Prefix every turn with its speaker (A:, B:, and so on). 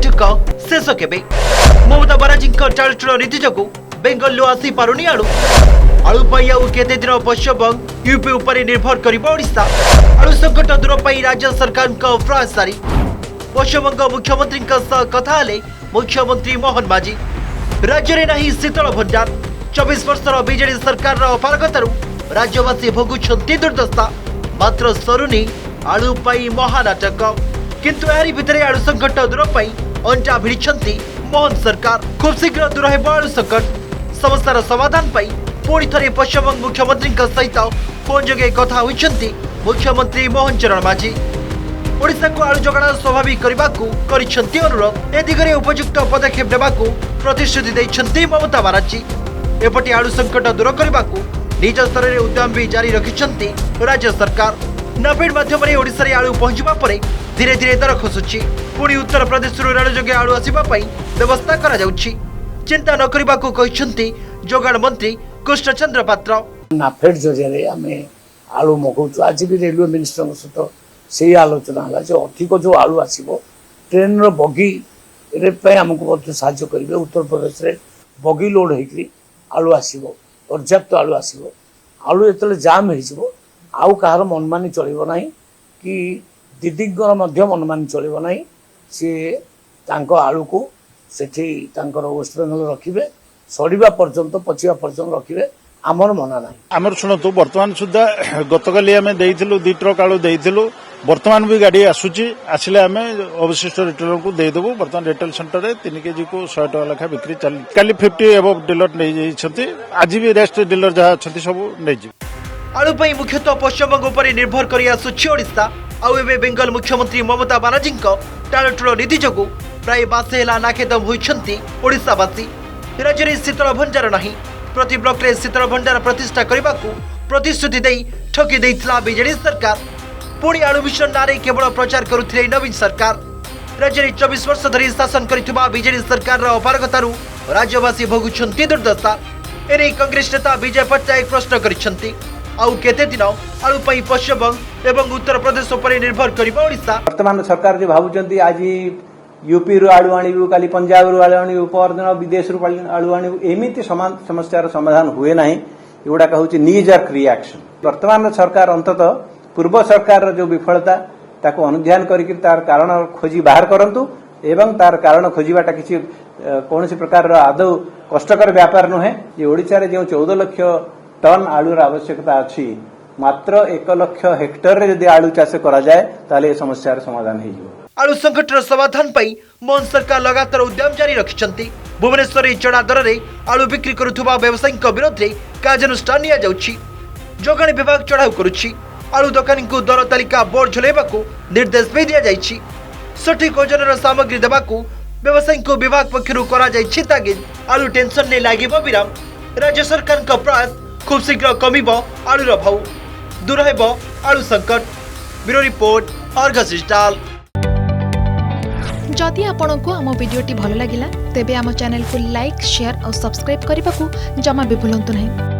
A: बैठक शेष केबे ममता बनर्जी टालटुल नीति जो बेंगल आसी पारुनी आलू आलू केते दिन पश्चिमबंग यूपी उपर निर्भर करिबा आलू संकट दूर राज्य सरकार प्रयास जारी पश्चिमबंग मुख्यमंत्री कथा हेले मुख्यमंत्री मोहन मांझी राज्य में नहीं शीतल भंडार 24 वर्षर बीजेडी सरकार अपारगतारू राज्यवासी भोगुंट दुर्दशा मात्र सरुनी आलू महानाटक किंतु यारी भितर आलू संकट दूर अंटा भिड़ी मोहन सरकार खूब शीघ्र दूर हो आलू संकट समस्यार समाधान पुणी थे पश्चिमबंग मुख्यमंत्री सहित फोन जोगे कथा होइछंती मुख्यमंत्री मोहन चरण मांझी ओडिशा को आलू जोगाण स्वाभाविक करने अनुरोध ए दिगरे उपयुक्त पदक्षेप नेबा प्रतिश्रुति देइछंती ममता बनर्जी एपटे आलू संकट दूर करने निज स्तर में उद्यम भी जारी रखिछंती राज्य सरकार नाफेड माध्यम ओडिशा रे आलू पहुंचवा परे धीरे धीरे दर खसुची पुणी उत्तर प्रदेश रेल जोगे आलू आसिबा पई व्यवस्था करा जाउची चिंता न करबा को कहिछंती जोगाण मंत्री कृष्णचंद्र पात्र
B: नाफेड जरिए आम आलू मगाऊ आज भी रेलवे मिनिस्टर सहित से आलोचना है जो अधिक जो आलू आसो ट्रेन बगी आमको साहय करेंगे उत्तर प्रदेश में बगी लोड होकर आलू आसो पर्याप्त आलू आसो आलू जो जाम हो आउ कहार मनमानी चलो ना कि दीदींर मनमानी चलो ना सी आलू को सेठी वेस्ट बेंगल रखिए सड़वा पर्यंत पचिवा पर्यंत रखिए आमर मना ना
C: आमर शुणु बर्तमान सुधा गतकाली आम देलु 2 ट्रक आलू देलु बर्तमान भी गाड़ी आसूची आसिले आम अवशिष्ट रिटेलर को देदेबू बर्तमान रिटेल सेंटर में 3 केजी को 100 टका लेखा बिक्री चली काली 50 एबव डीलर नहीं आज भी रेस्ट डीलर जहाँ अच्छा सब नहीं
A: आलू मुख्यतः पश्चिमबंग उपर निर्भर कर आसुची ओडिशा आउ एबे बेंगल मुख्यमंत्री ममता बनर्जी टालटुल नीति जो प्राय मासे है नाकेदम होइछंती ओडिशावासी राज्य में शीतल भंडार नहीं प्रति ब्लॉक रे शीतल भंडार प्रतिष्ठा करने को प्रतिश्रुति दे ठकी देइथिला बीजेडी सरकार पुणी आलू मिशन नारे केवल प्रचार करुथिले नवीन सरकार राज्य में 24 वर्ष धरी शासन करिथिबा बीजेडी सरकार अपारगतारू राज्यवासी भोगुछंती दुर्दशा एने कांग्रेस नेता विजय पट्टनायक प्रश्न करिछंती आउ केते दिन आलू पश्चिमबंग एवं उत्तर प्रदेश उपर निर्भर करिबा ओडिशा
D: वर्तमान सरकार जे भाबुचंती आज यूपी रु आलू आणिबु काली पंजाब रु आलू आणिबु परदिन विदेश रु आलू आणिबु एमिति समान समस्यार समाधान हुए नाही एगुडा कहउची नी जर्क रिएक्शन वर्तमान सरकार अंततः पूर्व सरकार जो विफलता ताको अनुध्यान करिक तार कारण खोजी बाहर करंतु एवं तार कारण खोजीबाटा किसी कौन प्रकार आदौ कष्टकर व्यापार नुहे जे ओडिशा रे जो 14 लाख टन आलूर आवश्यकता अच्छी मात्र 1 लाख हेक्टर रे यदि आलू चाष करा जाए ताले ए समस्यार समाधान हो जिवो
A: आलू संकटर समाधान पाई मोहन सरकार लगातार उद्यम जारी रखिछंती भुवनेश्वर चढ़ा दर में आलू बिक्री करुवा व्यवसायी विरोध में कार्यानुष्ठान निया जाउछि जोगाणी विभाग चढ़ाऊ करुछि आलू दोकानी को दर तालिका बोर्ड झुलाइबा निर्देश भी दिया जाइछि सठिक ओजनर सामग्री देबाकू व्यवसायी को विभाग पक्षरु करा जाइछि तागिद आलू टेंशन ने लागिबो विराम राज्य सरकार का प्रयास खूब शीघ्र कमिबो आलूर भाव दूर हेबो आलू संकट ब्यूरो रिपोर्ट अर्गस डिजिटल
E: जदि आपंक आम भिडी भल लगा तेब आम चैनल को लाइक शेयर और सब्सक्राइब करने को जमा भी भूलु नहीं।